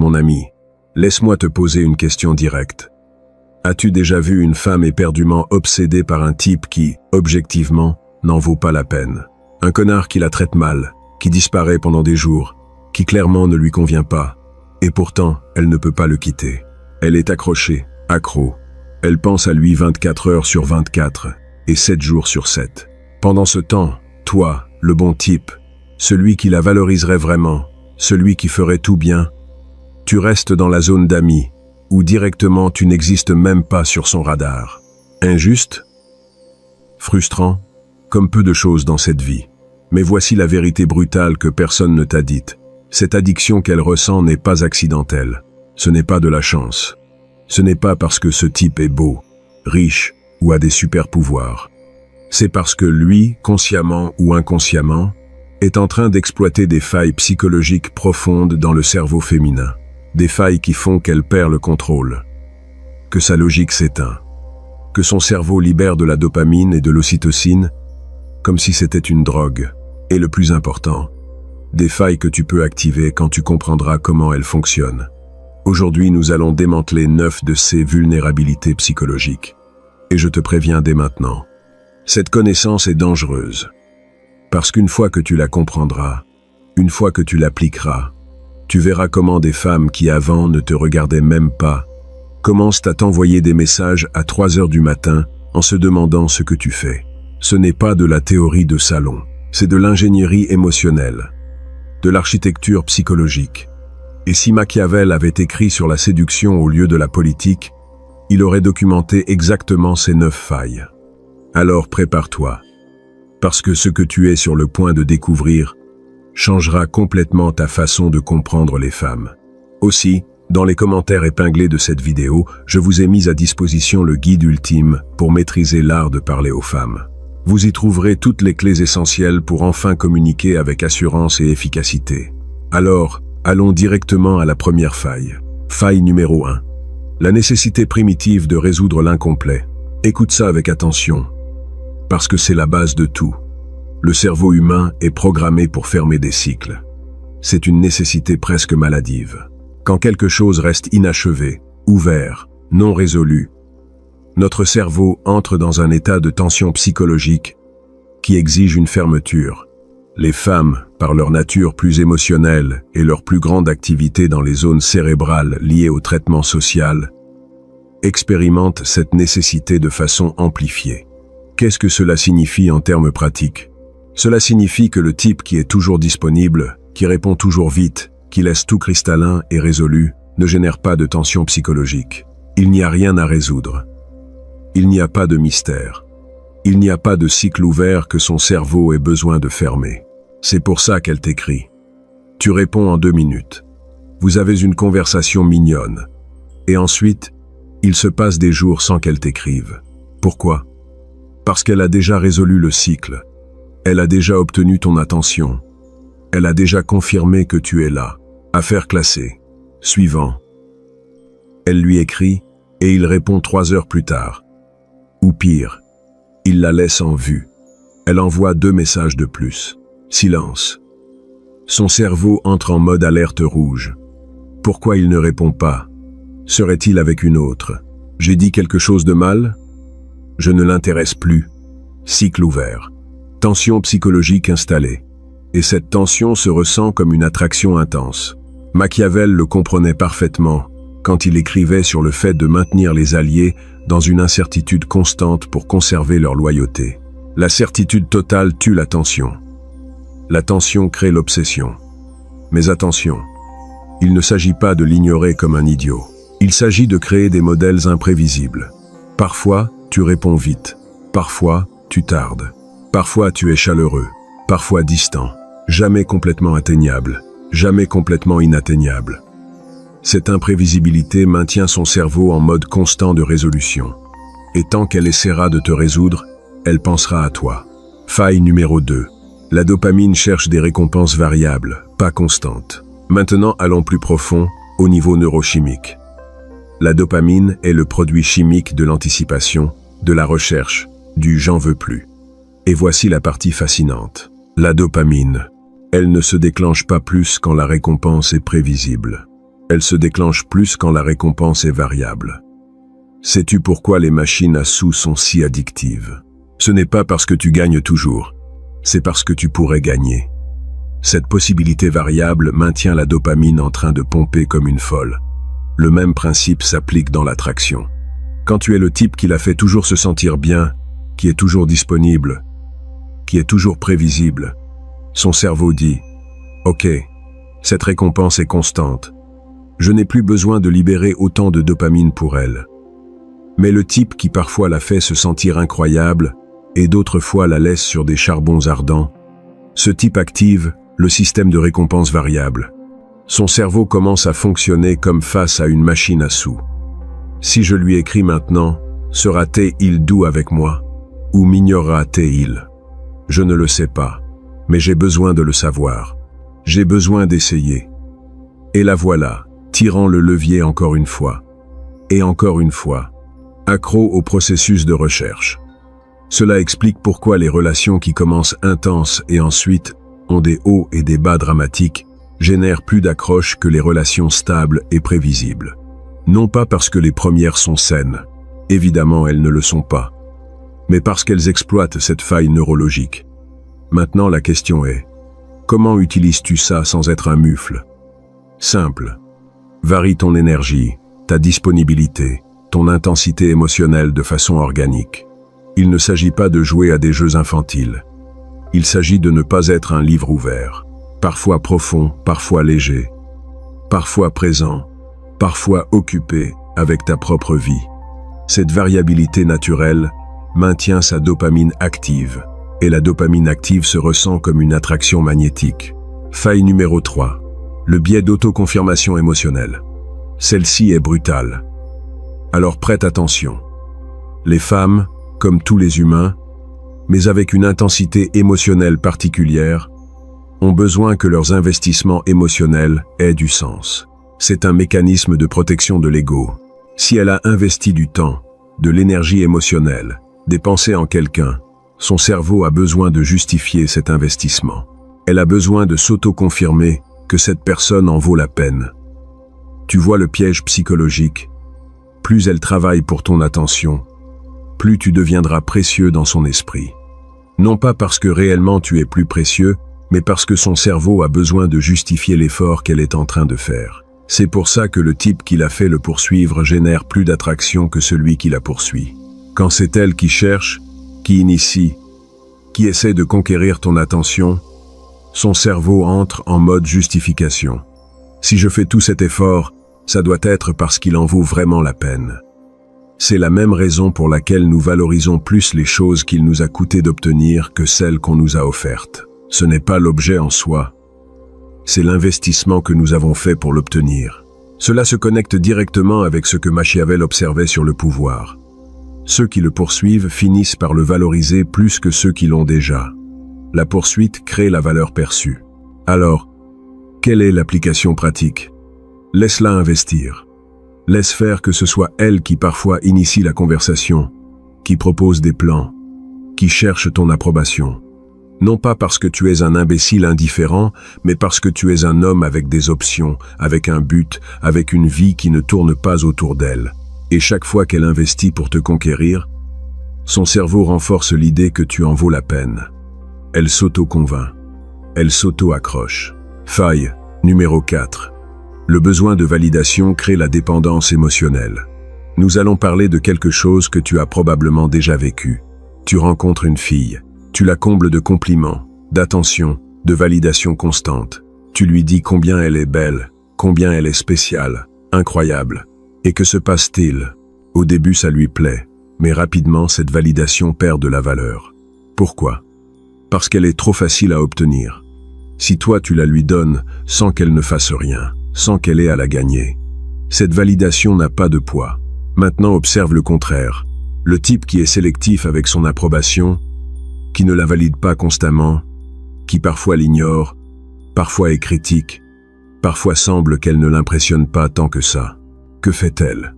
Mon ami, laisse-moi te poser une question directe. As-tu déjà vu une femme éperdument obsédée par un type qui, objectivement, n'en vaut pas la peine? Un connard qui la traite mal, qui disparaît pendant des jours, qui clairement ne lui convient pas, et pourtant, elle ne peut pas le quitter. Elle est accrochée, accro. Elle pense à lui 24 heures sur 24, et 7 jours sur 7. Pendant ce temps, toi, le bon type, celui qui la valoriserait vraiment, celui qui ferait tout bien, tu restes dans la zone d'amis, où directement tu n'existes même pas sur son radar. Injuste? Frustrant? Comme peu de choses dans cette vie. Mais voici la vérité brutale que personne ne t'a dite. Cette addiction qu'elle ressent n'est pas accidentelle. Ce n'est pas de la chance. Ce n'est pas parce que ce type est beau, riche ou a des super pouvoirs. C'est parce que lui, consciemment ou inconsciemment, est en train d'exploiter des failles psychologiques profondes dans le cerveau féminin. Des failles qui font qu'elle perd le contrôle. Que sa logique s'éteint. Que son cerveau libère de la dopamine et de l'ocytocine, comme si c'était une drogue. Et le plus important, des failles que tu peux activer quand tu comprendras comment elles fonctionnent. Aujourd'hui, nous allons démanteler 9 de ces vulnérabilités psychologiques. Et je te préviens dès maintenant, cette connaissance est dangereuse. Parce qu'une fois que tu la comprendras, une fois que tu l'appliqueras, tu verras comment des femmes qui avant ne te regardaient même pas, commencent à t'envoyer des messages à 3 heures du matin en se demandant ce que tu fais. Ce n'est pas de la théorie de salon, c'est de l'ingénierie émotionnelle, de l'architecture psychologique. Et si Machiavel avait écrit sur la séduction au lieu de la politique, il aurait documenté exactement ces 9 failles. Alors prépare-toi, parce que ce que tu es sur le point de découvrir changera complètement ta façon de comprendre les femmes. Aussi, dans les commentaires épinglés de cette vidéo, je vous ai mis à disposition le guide ultime pour maîtriser l'art de parler aux femmes. Vous y trouverez toutes les clés essentielles pour enfin communiquer avec assurance et efficacité. Alors, allons directement à la première faille. Faille numéro 1. La nécessité primitive de résoudre l'incomplet. Écoute ça avec attention, parce que c'est la base de tout. Le cerveau humain est programmé pour fermer des cycles. C'est une nécessité presque maladive. Quand quelque chose reste inachevé, ouvert, non résolu, notre cerveau entre dans un état de tension psychologique qui exige une fermeture. Les femmes, par leur nature plus émotionnelle et leur plus grande activité dans les zones cérébrales liées au traitement social, expérimentent cette nécessité de façon amplifiée. Qu'est-ce que cela signifie en termes pratiques? Cela signifie que le type qui est toujours disponible, qui répond toujours vite, qui laisse tout cristallin et résolu, ne génère pas de tension psychologique. Il n'y a rien à résoudre. Il n'y a pas de mystère. Il n'y a pas de cycle ouvert que son cerveau ait besoin de fermer. C'est pour ça qu'elle t'écrit. Tu réponds en 2 minutes. Vous avez une conversation mignonne. Et ensuite, il se passe des jours sans qu'elle t'écrive. Pourquoi? Parce qu'elle a déjà résolu le cycle. Elle a déjà obtenu ton attention. Elle a déjà confirmé que tu es là. Affaire classée. Suivant. Elle lui écrit, et il répond 3 heures plus tard. Ou pire, il la laisse en vue. Elle envoie 2 messages de plus. Silence. Son cerveau entre en mode alerte rouge. Pourquoi il ne répond pas? Serait-il avec une autre? J'ai dit quelque chose de mal? Je ne l'intéresse plus. Cycle ouvert. Tension psychologique installée. Et cette tension se ressent comme une attraction intense. Machiavel le comprenait parfaitement quand il écrivait sur le fait de maintenir les alliés dans une incertitude constante pour conserver leur loyauté. La certitude totale tue la tension. La tension crée l'obsession. Mais attention, il ne s'agit pas de l'ignorer comme un idiot. Il s'agit de créer des modèles imprévisibles. Parfois, tu réponds vite. Parfois, tu tardes. Parfois, tu es chaleureux. Parfois distant. Jamais complètement atteignable. Jamais complètement inatteignable. Cette imprévisibilité maintient son cerveau en mode constant de résolution. Et tant qu'elle essaiera de te résoudre, elle pensera à toi. Faille numéro 2. La dopamine cherche des récompenses variables, pas constantes. Maintenant, allons plus profond, au niveau neurochimique. La dopamine est le produit chimique de l'anticipation, de la recherche, du « j'en veux plus ». Et voici la partie fascinante. La dopamine, elle ne se déclenche pas plus quand la récompense est prévisible. Elle se déclenche plus quand la récompense est variable. Sais-tu pourquoi les machines à sous sont si addictives? Ce n'est pas parce que tu gagnes toujours, c'est parce que tu pourrais gagner. Cette possibilité variable maintient la dopamine en train de pomper comme une folle. Le même principe s'applique dans l'attraction. Quand tu es le type qui la fait toujours se sentir bien, qui est toujours disponible, qui est toujours prévisible, son cerveau dit « Ok, cette récompense est constante. Je n'ai plus besoin de libérer autant de dopamine pour elle. » Mais le type qui parfois la fait se sentir incroyable et d'autres fois la laisse sur des charbons ardents, ce type active le système de récompense variable. Son cerveau commence à fonctionner comme face à une machine à sous. Si je lui écris maintenant, sera-t-il doux avec moi, ou m'ignorera-t-il? Je ne le sais pas, mais j'ai besoin de le savoir. J'ai besoin d'essayer. Et la voilà, tirant le levier encore une fois. Et encore une fois. Accro au processus de recherche. Cela explique pourquoi les relations qui commencent intenses et ensuite ont des hauts et des bas dramatiques génèrent plus d'accroche que les relations stables et prévisibles. Non pas parce que les premières sont saines, évidemment elles ne le sont pas, mais parce qu'elles exploitent cette faille neurologique. Maintenant la question est, comment utilises-tu ça sans être un mufle? Simple. Varie ton énergie, ta disponibilité, ton intensité émotionnelle de façon organique. Il ne s'agit pas de jouer à des jeux infantiles. Il s'agit de ne pas être un livre ouvert, parfois profond, parfois léger, parfois présent, parfois occupé avec ta propre vie. Cette variabilité naturelle maintient sa dopamine active, et la dopamine active se ressent comme une attraction magnétique. Faille numéro 3. Le biais d'autoconfirmation émotionnelle. Celle-ci est brutale. Alors prête attention. Les femmes, comme tous les humains, mais avec une intensité émotionnelle particulière, ont besoin que leurs investissements émotionnels aient du sens. C'est un mécanisme de protection de l'ego. Si elle a investi du temps, de l'énergie émotionnelle, dépensée en quelqu'un, son cerveau a besoin de justifier cet investissement. Elle a besoin de s'auto-confirmer que cette personne en vaut la peine. Tu vois le piège psychologique? Plus elle travaille pour ton attention, plus tu deviendras précieux dans son esprit. Non pas parce que réellement tu es plus précieux, mais parce que son cerveau a besoin de justifier l'effort qu'elle est en train de faire. C'est pour ça que le type qui l'a fait le poursuivre génère plus d'attraction que celui qui la poursuit. Quand c'est elle qui cherche, qui initie, qui essaie de conquérir ton attention, son cerveau entre en mode justification. Si je fais tout cet effort, ça doit être parce qu'il en vaut vraiment la peine. C'est la même raison pour laquelle nous valorisons plus les choses qu'il nous a coûté d'obtenir que celles qu'on nous a offertes. Ce n'est pas l'objet en soi, c'est l'investissement que nous avons fait pour l'obtenir. Cela se connecte directement avec ce que Machiavel observait sur le pouvoir. Ceux qui le poursuivent finissent par le valoriser plus que ceux qui l'ont déjà. La poursuite crée la valeur perçue. Alors, quelle est l'application pratique? Laisse-la investir. Laisse faire que ce soit elle qui parfois initie la conversation, qui propose des plans, qui cherche ton approbation. Non pas parce que tu es un imbécile indifférent, mais parce que tu es un homme avec des options, avec un but, avec une vie qui ne tourne pas autour d'elle. Et chaque fois qu'elle investit pour te conquérir, son cerveau renforce l'idée que tu en vaux la peine. Elle s'auto-convainc. Elle s'auto-accroche. Faille numéro 4. Le besoin de validation crée la dépendance émotionnelle. Nous allons parler de quelque chose que tu as probablement déjà vécu. Tu rencontres une fille. Tu la combles de compliments, d'attention, de validation constante. Tu lui dis combien elle est belle, combien elle est spéciale, incroyable. Et que se passe-t-il? Au début, ça lui plaît, mais rapidement, cette validation perd de la valeur. Pourquoi? Parce qu'elle est trop facile à obtenir. Si toi, tu la lui donnes sans qu'elle ne fasse rien, sans qu'elle ait à la gagner, cette validation n'a pas de poids. Maintenant, observe le contraire. Le type qui est sélectif avec son approbation, qui ne la valide pas constamment, qui parfois l'ignore, parfois est critique, parfois semble qu'elle ne l'impressionne pas tant que ça. Que fait-elle?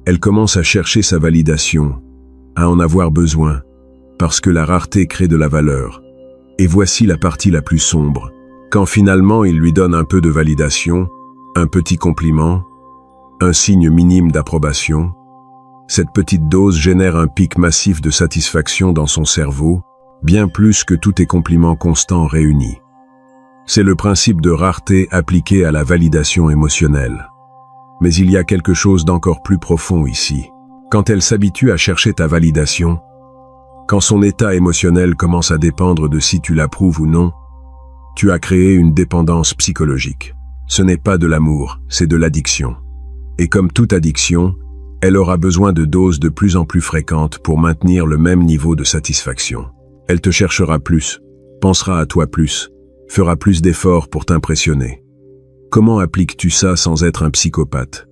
Elle commence à chercher sa validation, à en avoir besoin, parce que la rareté crée de la valeur. Et voici la partie la plus sombre. Quand finalement il lui donne un peu de validation, Un petit compliment, un signe minime d'approbation, cette petite dose génère un pic massif de satisfaction dans son cerveau, bien plus que tous tes compliments constants réunis. C'est le principe de rareté appliqué à la validation émotionnelle. Mais il y a quelque chose d'encore plus profond ici. Quand elle s'habitue à chercher ta validation, quand son état émotionnel commence à dépendre de si tu l'approuves ou non, tu as créé une dépendance psychologique. Ce n'est pas de l'amour, c'est de l'addiction. Et comme toute addiction, elle aura besoin de doses de plus en plus fréquentes pour maintenir le même niveau de satisfaction. Elle te cherchera plus, pensera à toi plus, fera plus d'efforts pour t'impressionner. Comment appliques-tu ça sans être un psychopathe?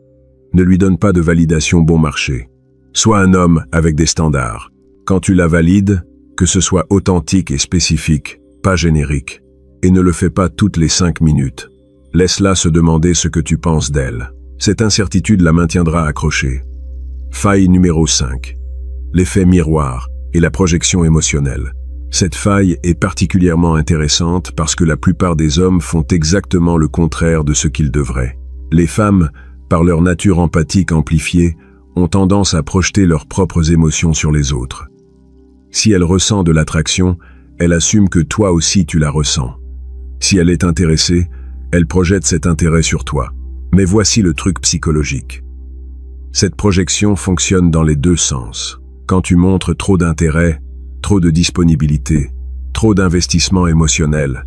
Ne lui donne pas de validation bon marché. Sois un homme avec des standards. Quand tu la valides, que ce soit authentique et spécifique, pas générique, et ne le fais pas toutes les 5 minutes. Laisse-la se demander ce que tu penses d'elle. Cette incertitude la maintiendra accrochée. Faille numéro 5. L'effet miroir et la projection émotionnelle. Cette faille est particulièrement intéressante parce que la plupart des hommes font exactement le contraire de ce qu'ils devraient. Les femmes, par leur nature empathique amplifiée, ont tendance à projeter leurs propres émotions sur les autres. Si elle ressent de l'attraction, elle assume que toi aussi tu la ressens. Si elle est intéressée, elle projette cet intérêt sur toi. Mais voici le truc psychologique. Cette projection fonctionne dans les deux sens. Quand tu montres trop d'intérêt, trop de disponibilité, trop d'investissement émotionnel,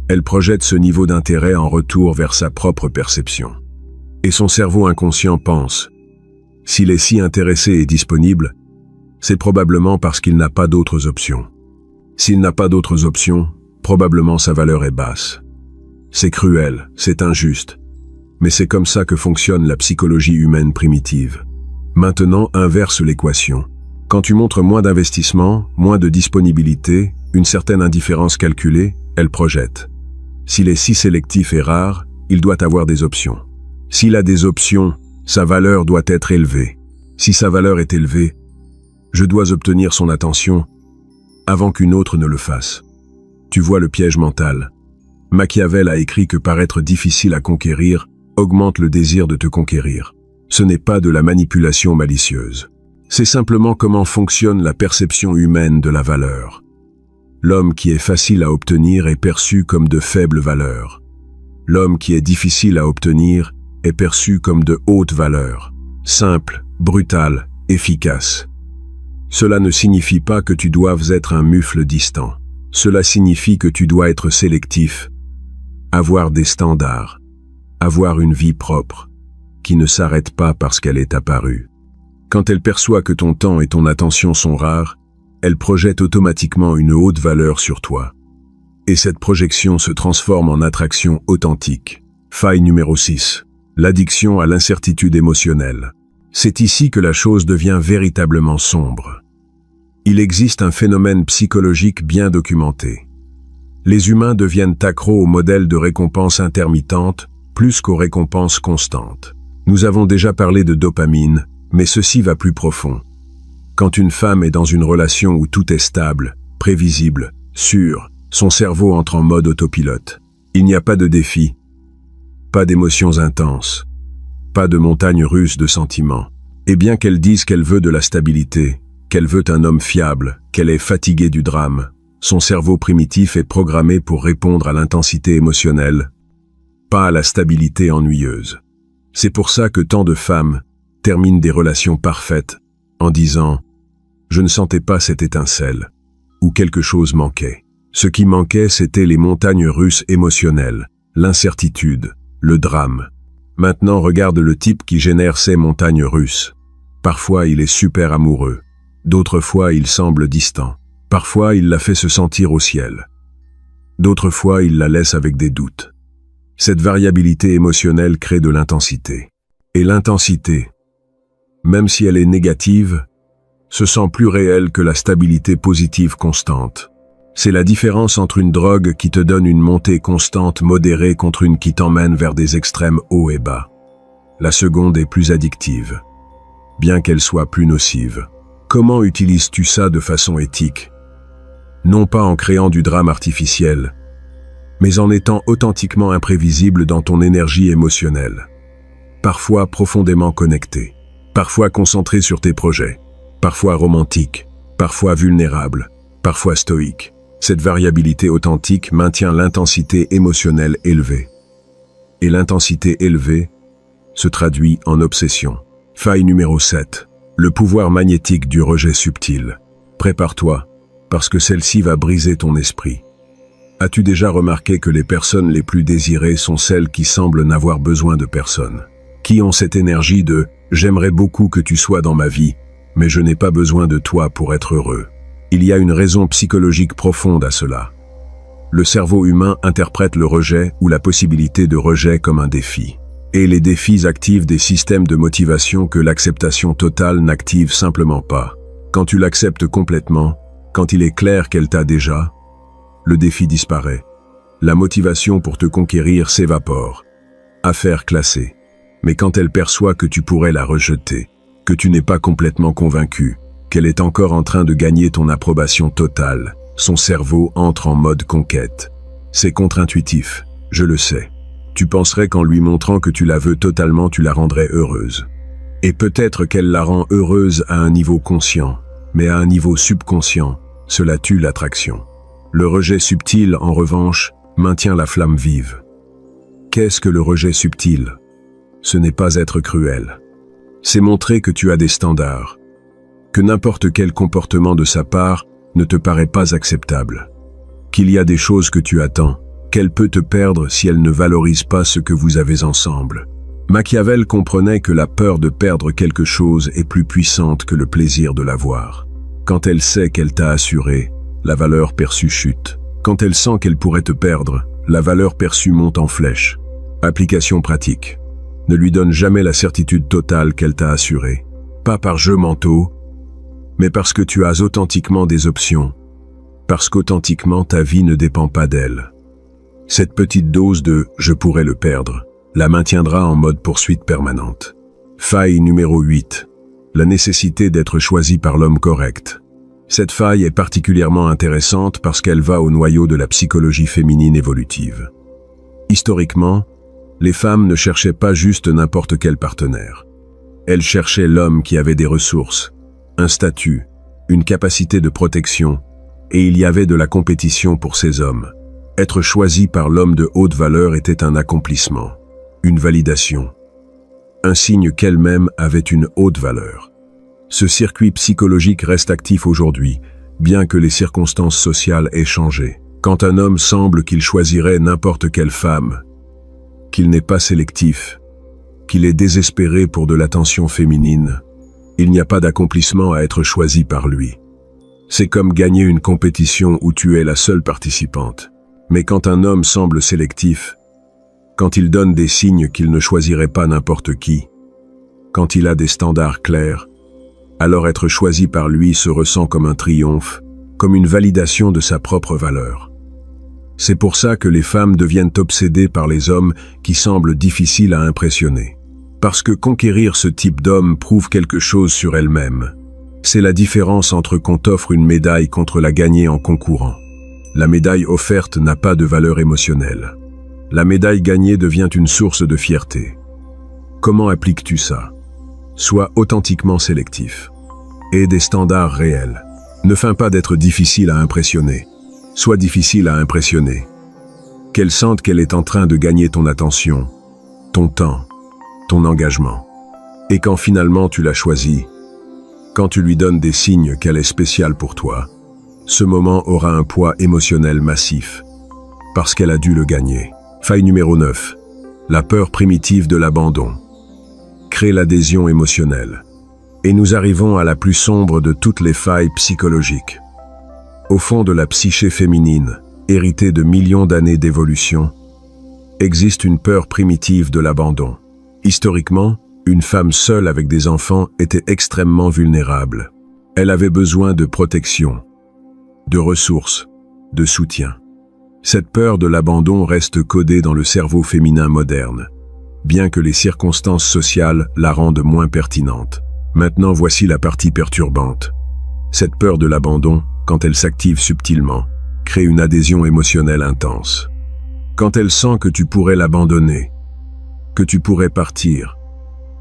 elle projette ce niveau d'intérêt en retour vers sa propre perception. Et son cerveau inconscient pense, s'il est si intéressé et disponible, c'est probablement parce qu'il n'a pas d'autres options. S'il n'a pas d'autres options, probablement sa valeur est basse. C'est cruel, c'est injuste, mais c'est comme ça que fonctionne la psychologie humaine primitive. Maintenant, inverse l'équation. Quand tu montres moins d'investissement, moins de disponibilité, une certaine indifférence calculée, elle projette. S'il est si sélectif et rare, il doit avoir des options. S'il a des options, sa valeur doit être élevée. Si sa valeur est élevée, je dois obtenir son attention avant qu'une autre ne le fasse. Tu vois le piège mental. Machiavel a écrit que paraître difficile à conquérir augmente le désir de te conquérir. Ce n'est pas de la manipulation malicieuse. C'est simplement comment fonctionne la perception humaine de la valeur. L'homme qui est facile à obtenir est perçu comme de faible valeur. L'homme qui est difficile à obtenir est perçu comme de haute valeur. Simple, brutal, efficace. Cela ne signifie pas que tu doives être un mufle distant. Cela signifie que tu dois être sélectif, avoir des standards, avoir une vie propre, qui ne s'arrête pas parce qu'elle est apparue. Quand elle perçoit que ton temps et ton attention sont rares, elle projette automatiquement une haute valeur sur toi. Et cette projection se transforme en attraction authentique. Faille numéro 6. L'addiction à l'incertitude émotionnelle. C'est ici que la chose devient véritablement sombre. Il existe un phénomène psychologique bien documenté. Les humains deviennent accros au modèle de récompense intermittente plus qu'aux récompenses constantes. Nous avons déjà parlé de dopamine, mais ceci va plus profond. Quand une femme est dans une relation où tout est stable, prévisible, sûr, son cerveau entre en mode autopilote. Il n'y a pas de défi, pas d'émotions intenses, pas de montagne russe de sentiments. Et bien qu'elle dise qu'elle veut de la stabilité, qu'elle veut un homme fiable, qu'elle est fatiguée du drame, son cerveau primitif est programmé pour répondre à l'intensité émotionnelle, pas à la stabilité ennuyeuse. C'est pour ça que tant de femmes terminent des relations parfaites en disant « je ne sentais pas cette étincelle » ou quelque chose manquait. Ce qui manquait, c'était les montagnes russes émotionnelles, l'incertitude, le drame. Maintenant, regarde le type qui génère ces montagnes russes. Parfois, il est super amoureux. D'autres fois, il semble distant. Parfois, il la fait se sentir au ciel. D'autres fois, il la laisse avec des doutes. Cette variabilité émotionnelle crée de l'intensité. Et l'intensité, même si elle est négative, se sent plus réelle que la stabilité positive constante. C'est la différence entre une drogue qui te donne une montée constante modérée contre une qui t'emmène vers des extrêmes hauts et bas. La seconde est plus addictive, bien qu'elle soit plus nocive. Comment utilises-tu ça de façon éthique? Non pas en créant du drame artificiel, mais en étant authentiquement imprévisible dans ton énergie émotionnelle. Parfois profondément connecté, parfois concentré sur tes projets, parfois romantique, parfois vulnérable, parfois stoïque. Cette variabilité authentique maintient l'intensité émotionnelle élevée. Et l'intensité élevée se traduit en obsession. Faille numéro 7. Le pouvoir magnétique du rejet subtil. Prépare-toi, parce que celle-ci va briser ton esprit. As-tu déjà remarqué que les personnes les plus désirées sont celles qui semblent n'avoir besoin de personne? Qui ont cette énergie de « j'aimerais beaucoup que tu sois dans ma vie, mais je n'ai pas besoin de toi pour être heureux ». Il y a une raison psychologique profonde à cela. Le cerveau humain interprète le rejet ou la possibilité de rejet comme un défi. Et les défis activent des systèmes de motivation que l'acceptation totale n'active simplement pas. Quand tu l'acceptes complètement, quand il est clair qu'elle t'a déjà, le défi disparaît. La motivation pour te conquérir s'évapore. Affaire classée. Mais quand elle perçoit que tu pourrais la rejeter, que tu n'es pas complètement convaincu, qu'elle est encore en train de gagner ton approbation totale, son cerveau entre en mode conquête. C'est contre-intuitif, je le sais. Tu penserais qu'en lui montrant que tu la veux totalement, tu la rendrais heureuse. Et peut-être qu'elle la rend heureuse à un niveau conscient, mais à un niveau subconscient, cela tue l'attraction. Le rejet subtil, en revanche, maintient la flamme vive. Qu'est-ce que le rejet subtil? Ce n'est pas être cruel. C'est montrer que tu as des standards, que n'importe quel comportement de sa part ne te paraît pas acceptable, qu'il y a des choses que tu attends, qu'elle peut te perdre si elle ne valorise pas ce que vous avez ensemble. Machiavel comprenait que la peur de perdre quelque chose est plus puissante que le plaisir de l'avoir. Quand elle sait qu'elle t'a assuré, la valeur perçue chute. Quand elle sent qu'elle pourrait te perdre, la valeur perçue monte en flèche. Application pratique. Ne lui donne jamais la certitude totale qu'elle t'a assurée. Pas par jeu mentaux, mais parce que tu as authentiquement des options. Parce qu'authentiquement ta vie ne dépend pas d'elle. Cette petite dose de « je pourrais le perdre » la maintiendra en mode poursuite permanente. Faille numéro 8. La nécessité d'être choisi par l'homme correct. Cette faille est particulièrement intéressante parce qu'elle va au noyau de la psychologie féminine évolutive. Historiquement, les femmes ne cherchaient pas juste n'importe quel partenaire. Elles cherchaient l'homme qui avait des ressources, un statut, une capacité de protection, et il y avait de la compétition pour ces hommes. Être choisi par l'homme de haute valeur était un accomplissement, une validation, un signe qu'elle-même avait une haute valeur. Ce circuit psychologique reste actif aujourd'hui, bien que les circonstances sociales aient changé. Quand un homme semble qu'il choisirait n'importe quelle femme, qu'il n'est pas sélectif, qu'il est désespéré pour de l'attention féminine, il n'y a pas d'accomplissement à être choisi par lui. C'est comme gagner une compétition où tu es la seule participante. Mais quand un homme semble sélectif, quand il donne des signes qu'il ne choisirait pas n'importe qui, quand il a des standards clairs, alors être choisi par lui se ressent comme un triomphe, comme une validation de sa propre valeur. C'est pour ça que les femmes deviennent obsédées par les hommes qui semblent difficiles à impressionner. Parce que conquérir ce type d'homme prouve quelque chose sur elle-même. C'est la différence entre qu'on t'offre une médaille contre la gagner en concourant. La médaille offerte n'a pas de valeur émotionnelle. La médaille gagnée devient une source de fierté. Comment appliques-tu ça? Sois authentiquement sélectif. Aie des standards réels. Ne feins pas d'être difficile à impressionner. Sois difficile à impressionner. Qu'elle sente qu'elle est en train de gagner ton attention, ton temps, ton engagement. Et quand finalement tu l'as choisie, quand tu lui donnes des signes qu'elle est spéciale pour toi, ce moment aura un poids émotionnel massif, parce qu'elle a dû le gagner. Faille numéro 9. La peur primitive de l'abandon. Crée l'adhésion émotionnelle. Et nous arrivons à la plus sombre de toutes les failles psychologiques. Au fond de la psyché féminine, héritée de millions d'années d'évolution, existe une peur primitive de l'abandon. Historiquement, une femme seule avec des enfants était extrêmement vulnérable. Elle avait besoin de protection, de ressources, de soutien. Cette peur de l'abandon reste codée dans le cerveau féminin moderne, bien que les circonstances sociales la rendent moins pertinente. Maintenant, voici la partie perturbante. Cette peur de l'abandon, quand elle s'active subtilement, crée une adhésion émotionnelle intense. Quand elle sent que tu pourrais l'abandonner, que tu pourrais partir,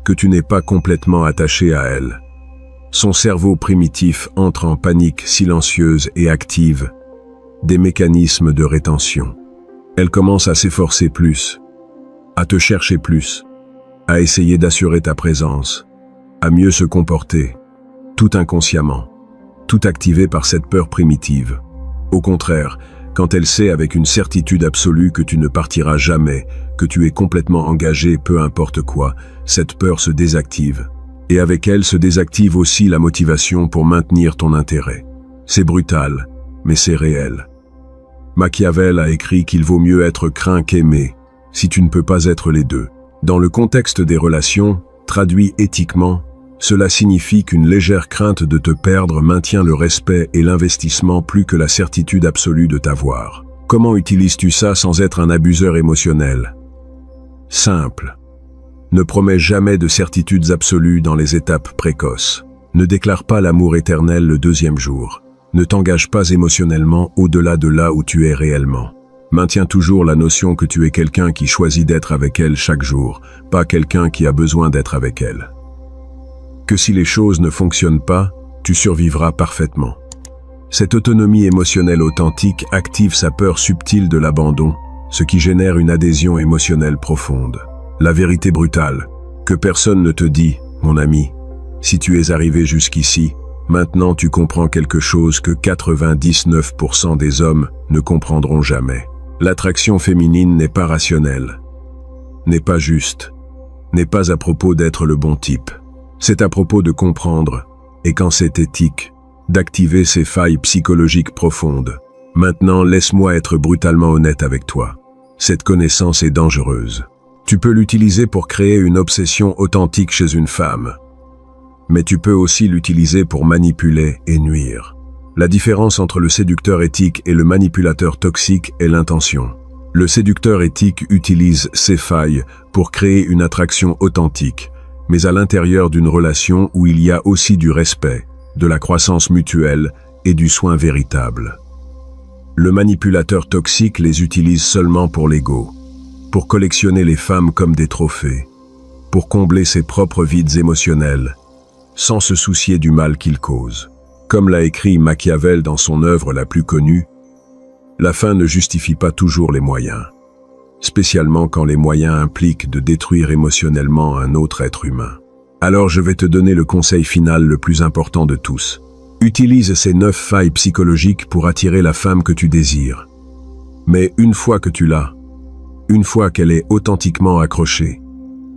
que tu n'es pas complètement attaché à elle, son cerveau primitif entre en panique silencieuse et active des mécanismes de rétention. Elle commence à s'efforcer plus, à te chercher plus, à essayer d'assurer ta présence, à mieux se comporter, tout inconsciemment, tout activé par cette peur primitive. Au contraire, quand elle sait avec une certitude absolue que tu ne partiras jamais, que tu es complètement engagé peu importe quoi, cette peur se désactive. Et avec elle se désactive aussi la motivation pour maintenir ton intérêt. C'est brutal, mais c'est réel. Machiavel a écrit qu'il vaut mieux être craint qu'aimé, si tu ne peux pas être les deux. Dans le contexte des relations, traduit éthiquement, cela signifie qu'une légère crainte de te perdre maintient le respect et l'investissement plus que la certitude absolue de t'avoir. Comment utilises-tu ça sans être un abuseur émotionnel? Simple. Ne promets jamais de certitudes absolues dans les étapes précoces. Ne déclare pas l'amour éternel le deuxième jour. Ne t'engage pas émotionnellement au-delà de là où tu es réellement. Maintiens toujours la notion que tu es quelqu'un qui choisit d'être avec elle chaque jour, pas quelqu'un qui a besoin d'être avec elle. Que si les choses ne fonctionnent pas, tu survivras parfaitement. Cette autonomie émotionnelle authentique active sa peur subtile de l'abandon, ce qui génère une adhésion émotionnelle profonde. La vérité brutale, que personne ne te dit, mon ami, si tu es arrivé jusqu'ici, maintenant tu comprends quelque chose que 99% des hommes ne comprendront jamais. L'attraction féminine n'est pas rationnelle, n'est pas juste, n'est pas à propos d'être le bon type. C'est à propos de comprendre, et quand c'est éthique, d'activer ces failles psychologiques profondes. Maintenant, laisse-moi être brutalement honnête avec toi. Cette connaissance est dangereuse. Tu peux l'utiliser pour créer une obsession authentique chez une femme, mais tu peux aussi l'utiliser pour manipuler et nuire. La différence entre le séducteur éthique et le manipulateur toxique est l'intention. Le séducteur éthique utilise ses failles pour créer une attraction authentique, mais à l'intérieur d'une relation où il y a aussi du respect, de la croissance mutuelle et du soin véritable. Le manipulateur toxique les utilise seulement pour l'ego, pour collectionner les femmes comme des trophées, pour combler ses propres vides émotionnels, sans se soucier du mal qu'ils causent. Comme l'a écrit Machiavel dans son œuvre la plus connue, la fin ne justifie pas toujours les moyens, spécialement quand les moyens impliquent de détruire émotionnellement un autre être humain. Alors je vais te donner le conseil final le plus important de tous. Utilise ces 9 failles psychologiques pour attirer la femme que tu désires. Mais une fois que tu l'as, une fois qu'elle est authentiquement accrochée,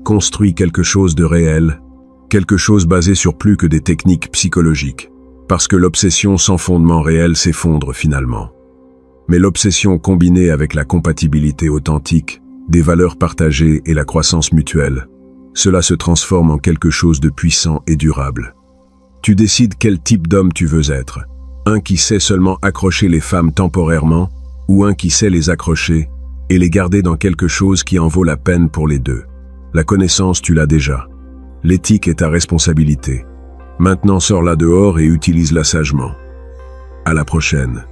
construis quelque chose de réel, quelque chose basé sur plus que des techniques psychologiques, parce que l'obsession sans fondement réel s'effondre finalement. Mais l'obsession combinée avec la compatibilité authentique, des valeurs partagées et la croissance mutuelle, cela se transforme en quelque chose de puissant et durable. Tu décides quel type d'homme tu veux être, un qui sait seulement accrocher les femmes temporairement, ou un qui sait les accrocher et les garder dans quelque chose qui en vaut la peine pour les deux. La connaissance, tu l'as déjà. L'éthique est ta responsabilité. Maintenant sors-la dehors et utilise-la sagement. À la prochaine.